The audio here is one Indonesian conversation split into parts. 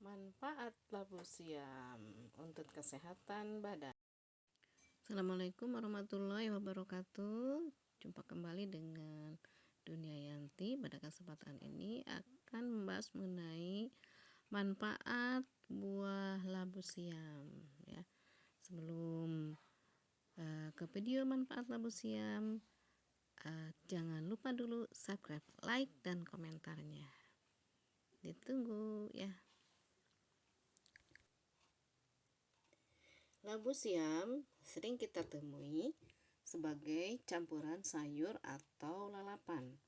Manfaat labu siam untuk kesehatan badan. Assalamualaikum warahmatullahi wabarakatuh. Jumpa kembali dengan Dunia Yanti. Pada kesempatan ini akan membahas mengenai manfaat buah labu siam ya. Sebelum ke video manfaat labu siam, jangan lupa dulu subscribe, like, dan komentarnya. Ditunggu ya. Labu siam sering kita temui sebagai campuran sayur atau lalapan.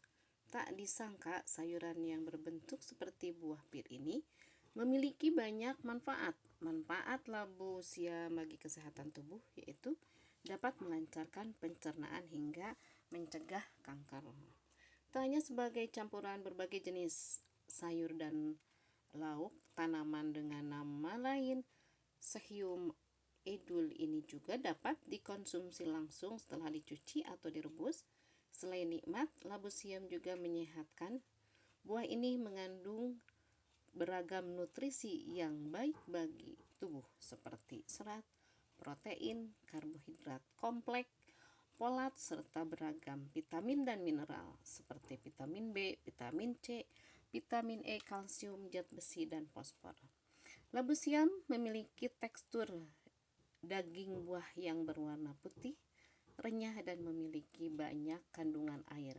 Tak disangka sayuran yang berbentuk seperti buah pir ini memiliki banyak manfaat. Manfaat labu siam bagi kesehatan tubuh yaitu dapat melancarkan pencernaan hingga mencegah kanker. Tak hanya sebagai campuran berbagai jenis sayur dan lauk, tanaman dengan nama lain Sehium edul ini juga dapat dikonsumsi langsung setelah dicuci atau direbus. Selain nikmat, labu siam juga menyehatkan. Buah ini mengandung beragam nutrisi yang baik bagi tubuh seperti serat, protein, karbohidrat kompleks, folat, serta beragam vitamin dan mineral seperti vitamin B, vitamin C, vitamin E, kalsium, zat besi, dan fosfor. Labu siam memiliki tekstur daging buah yang berwarna putih, renyah, dan memiliki banyak kandungan air.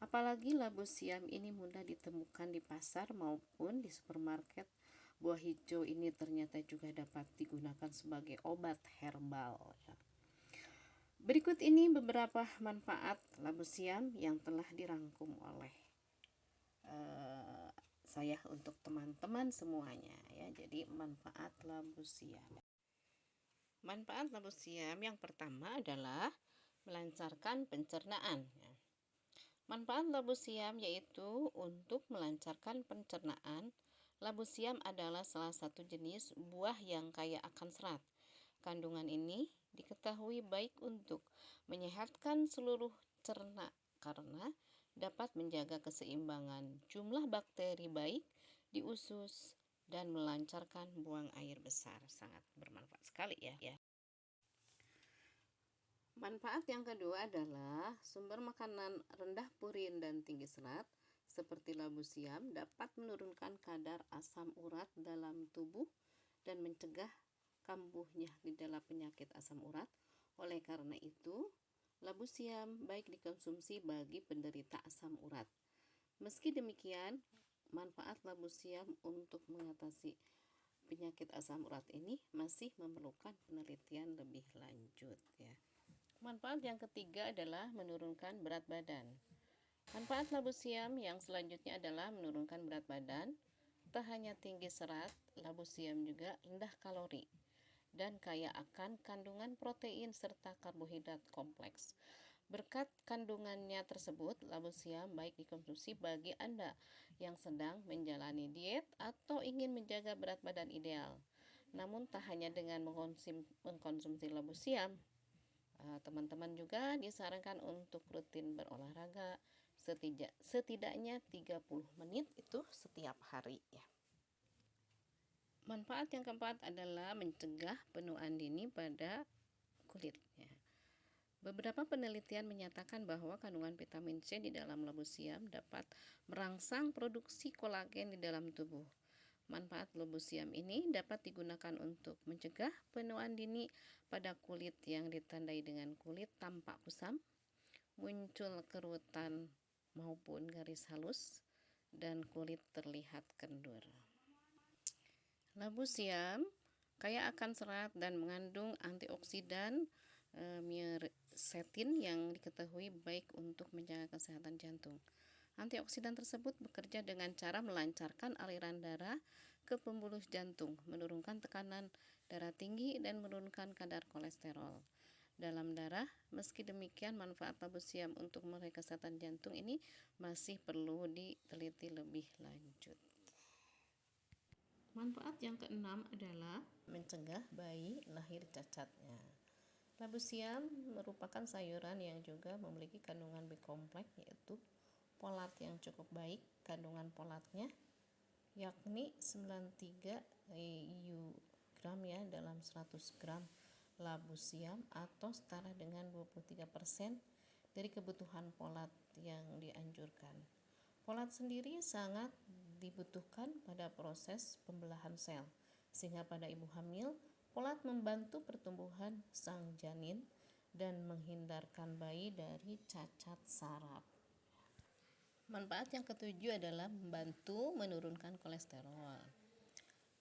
Apalagi labu siam ini mudah ditemukan di pasar maupun di supermarket. Buah hijau ini ternyata juga dapat digunakan sebagai obat herbal ya. Berikut ini beberapa manfaat labu siam yang telah dirangkum oleh saya untuk teman-teman semuanya ya. Jadi manfaat labu siam. Manfaat labu siam yang pertama adalah melancarkan pencernaan. Manfaat labu siam yaitu untuk melancarkan pencernaan. Labu siam adalah salah satu jenis buah yang kaya akan serat. Kandungan ini diketahui baik untuk menyehatkan seluruh cerna karena dapat menjaga keseimbangan jumlah bakteri baik di usus dan melancarkan buang air besar. Sangat bermanfaat sekali ya. Manfaat yang kedua adalah sumber makanan rendah purin dan tinggi serat seperti labu siam dapat menurunkan kadar asam urat dalam tubuh dan mencegah kambuhnya gejala penyakit asam urat. Oleh karena itu, labu siam baik dikonsumsi bagi penderita asam urat. Meski demikian, manfaat labu siam untuk mengatasi penyakit asam urat ini masih memerlukan penelitian lebih lanjut ya. Manfaat yang ketiga adalah menurunkan berat badan. Manfaat labu siam yang selanjutnya adalah menurunkan berat badan. Tak hanya tinggi serat, labu siam juga rendah kalori dan kaya akan kandungan protein serta karbohidrat kompleks. Berkat kandungannya tersebut, labu siam baik dikonsumsi bagi Anda yang sedang menjalani diet atau ingin menjaga berat badan ideal. Namun tak hanya dengan mengkonsumsi labu siam, teman-teman juga disarankan untuk rutin berolahraga setidaknya 30 menit itu setiap hari ya. Manfaat yang keempat adalah mencegah penuaan dini pada kulit ya. Beberapa penelitian menyatakan bahwa kandungan vitamin C di dalam labu siam dapat merangsang produksi kolagen di dalam tubuh. Manfaat labu siam ini dapat digunakan untuk mencegah penuaan dini pada kulit yang ditandai dengan kulit tampak kusam, muncul kerutan maupun garis halus, dan kulit terlihat kendur. Labu siam kaya akan serat dan mengandung antioksidan myostatin yang diketahui baik untuk menjaga kesehatan jantung. Antioksidan tersebut bekerja dengan cara melancarkan aliran darah ke pembuluh jantung, menurunkan tekanan darah tinggi, dan menurunkan kadar kolesterol dalam darah. Meski demikian, manfaat labu siam untuk memelihara kesehatan jantung ini masih perlu diteliti lebih lanjut. Manfaat yang keenam adalah mencegah bayi lahir cacatnya. Labu siam merupakan sayuran yang juga memiliki kandungan B kompleks yaitu folat yang cukup baik. Kandungan folatnya yakni 93 IU gram ya dalam 100 gram labu siam, atau setara dengan 23% dari kebutuhan folat yang dianjurkan. Folat sendiri sangat dibutuhkan pada proses pembelahan sel, sehingga pada ibu hamil, folat membantu pertumbuhan sang janin dan menghindarkan bayi dari cacat saraf. Manfaat yang ketujuh adalah membantu menurunkan kolesterol.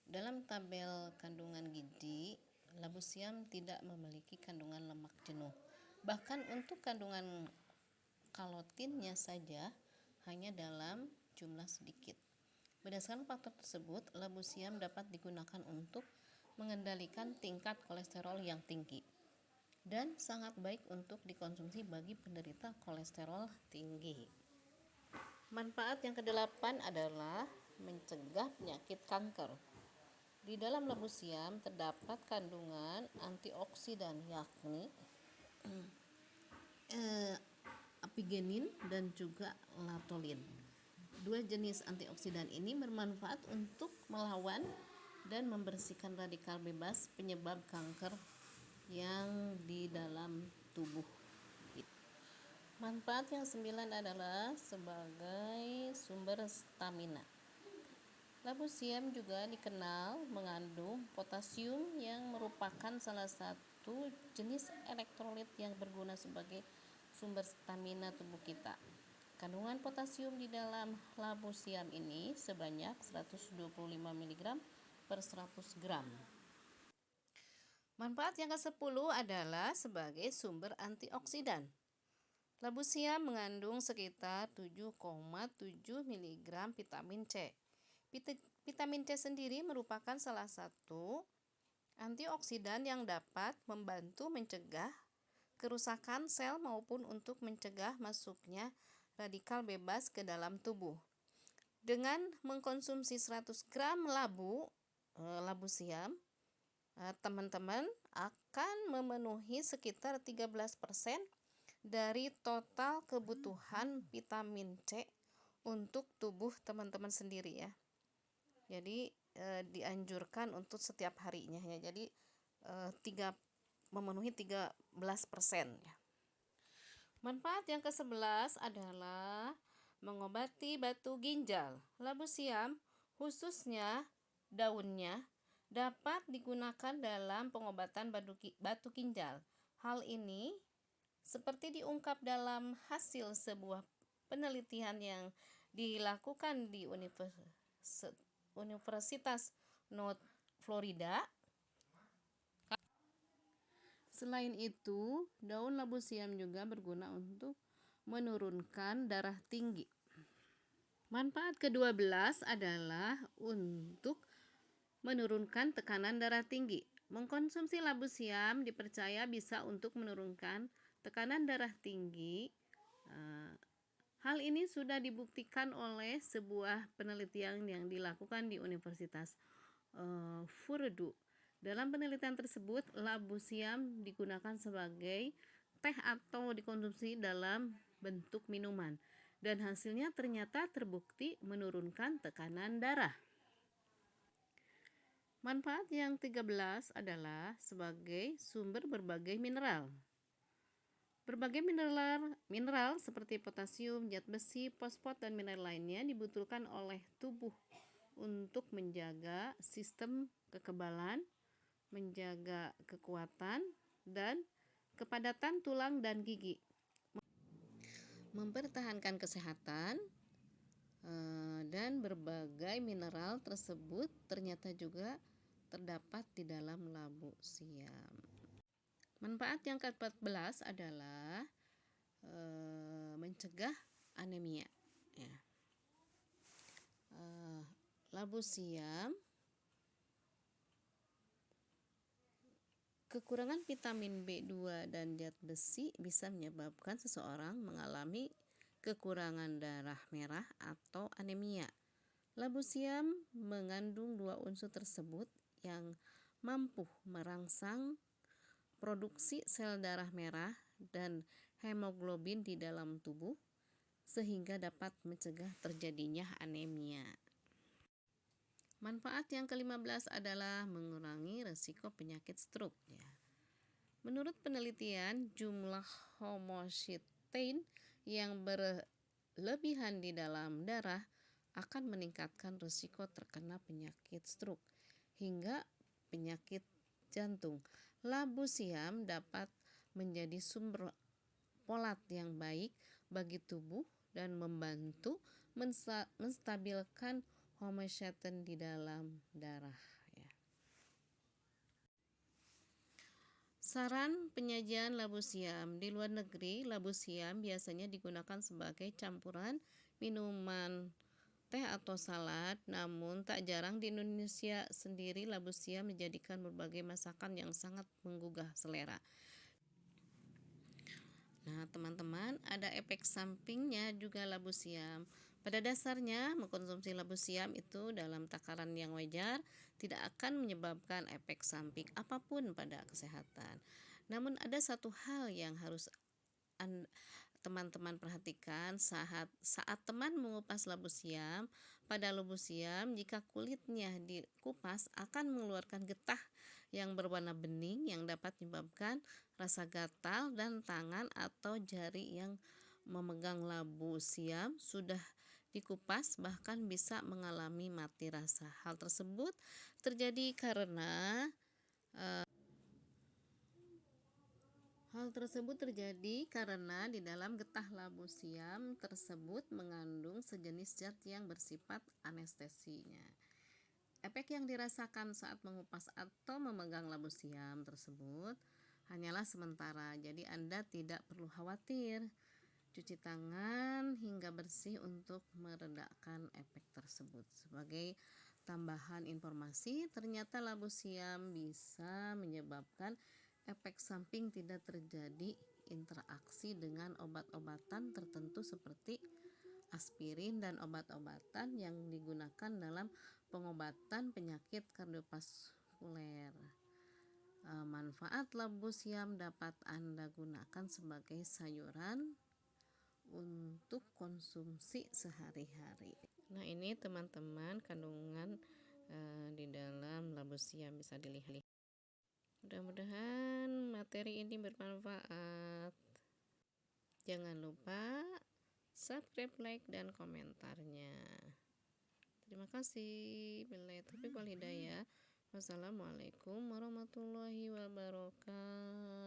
Dalam tabel kandungan gizi, labu siam tidak memiliki kandungan lemak jenuh. Bahkan untuk kandungan kalotinnya saja hanya dalam jumlah sedikit. Berdasarkan faktor tersebut, labu siam dapat digunakan untuk mengendalikan tingkat kolesterol yang tinggi dan sangat baik untuk dikonsumsi bagi penderita kolesterol tinggi. Manfaat yang kedelapan adalah mencegah penyakit kanker. Di dalam labu siam terdapat kandungan antioksidan, yakni apigenin dan juga latolin. Dua jenis antioksidan ini bermanfaat untuk melawan dan membersihkan radikal bebas penyebab kanker yang di dalam tubuh. Manfaat yang sembilan adalah sebagai sumber stamina. Labu siam juga dikenal mengandung potasium yang merupakan salah satu jenis elektrolit yang berguna sebagai sumber stamina tubuh kita. Kandungan potasium di dalam labu siam ini sebanyak 125 mg per 100 gram. Manfaat yang ke-10 adalah sebagai sumber antioksidan. Labu siam mengandung sekitar 7,7 mg vitamin C. Vitamin C sendiri merupakan salah satu antioksidan yang dapat membantu mencegah kerusakan sel maupun untuk mencegah masuknya radikal bebas ke dalam tubuh. Dengan mengkonsumsi 100 gram labu siam, teman-teman akan memenuhi sekitar 13% dari total kebutuhan vitamin C untuk tubuh teman-teman sendiri ya. Jadi dianjurkan untuk setiap harinya ya. Jadi memenuhi 13% ya. Manfaat yang ke-11 adalah mengobati batu ginjal. Labu siam, khususnya daunnya, dapat digunakan dalam pengobatan batu ginjal. Hal ini seperti diungkap dalam hasil sebuah penelitian yang dilakukan di Universitas North Florida. Selain itu, daun labu siam juga berguna untuk menurunkan darah tinggi. Manfaat ke-12 adalah untuk menurunkan tekanan darah tinggi. Mengkonsumsi labu siam dipercaya bisa untuk menurunkan tekanan darah tinggi. Hal ini sudah dibuktikan oleh sebuah penelitian yang dilakukan di Universitas Purdue. Dalam penelitian tersebut, labu siam digunakan sebagai teh atau dikonsumsi dalam bentuk minuman, dan hasilnya ternyata terbukti menurunkan tekanan darah. Manfaat yang 13 adalah sebagai sumber berbagai mineral. Berbagai mineral seperti potasium, zat besi, fosfat, dan mineral lainnya dibutuhkan oleh tubuh untuk menjaga sistem kekebalan, menjaga kekuatan dan kepadatan tulang dan gigi, mempertahankan kesehatan, dan berbagai mineral tersebut ternyata juga terdapat di dalam labu siam. Manfaat yang ke-14 adalah mencegah anemia ya. Labu siam, kekurangan vitamin B2 dan zat besi bisa menyebabkan seseorang mengalami kekurangan darah merah atau anemia. Labu siam mengandung dua unsur tersebut yang mampu merangsang produksi sel darah merah dan hemoglobin di dalam tubuh, sehingga dapat mencegah terjadinya anemia. Manfaat yang ke-15 adalah mengurangi resiko penyakit stroke ya. Menurut penelitian, jumlah homocysteine yang berlebihan di dalam darah akan meningkatkan risiko terkena penyakit stroke hingga penyakit jantung. Labu siam dapat menjadi sumber folat yang baik bagi tubuh dan membantu menstabilkan homocysteine di dalam darah ya. Saran penyajian labu siam. Di luar negeri, labu siam biasanya digunakan sebagai campuran minuman teh atau salad, namun tak jarang di Indonesia sendiri labu siam dijadikan berbagai masakan yang sangat menggugah selera. Nah, teman-teman, ada efek sampingnya juga labu siam. Pada dasarnya, mengkonsumsi labu siam itu dalam takaran yang wajar tidak akan menyebabkan efek samping apapun pada kesehatan. Namun ada satu hal yang harus teman-teman perhatikan saat teman mengupas labu siam. Pada labu siam, jika kulitnya dikupas akan mengeluarkan getah yang berwarna bening yang dapat menyebabkan rasa gatal dan tangan atau jari yang memegang labu siam sudah dikupas bahkan bisa mengalami mati rasa. Hal tersebut terjadi karena di dalam getah labu siam tersebut mengandung sejenis zat yang bersifat anestesinya. Efek yang dirasakan saat mengupas atau memegang labu siam tersebut hanyalah sementara, jadi Anda tidak perlu khawatir. Cuci tangan hingga bersih untuk meredakan efek tersebut. Sebagai tambahan informasi, ternyata labu siam bisa menyebabkan efek samping tidak terjadi interaksi dengan obat-obatan tertentu seperti aspirin dan obat-obatan yang digunakan dalam pengobatan penyakit kardiovaskuler. Manfaat labu siam dapat Anda gunakan sebagai sayuran untuk konsumsi sehari-hari. Nah, ini teman-teman kandungan di dalam labu siam bisa dilihat. Mudah-mudahan materi ini bermanfaat. Jangan lupa subscribe, like, dan komentarnya. Terima kasih. Billahi taufiq wal hidayah. Wassalamualaikum warahmatullahi wabarakatuh.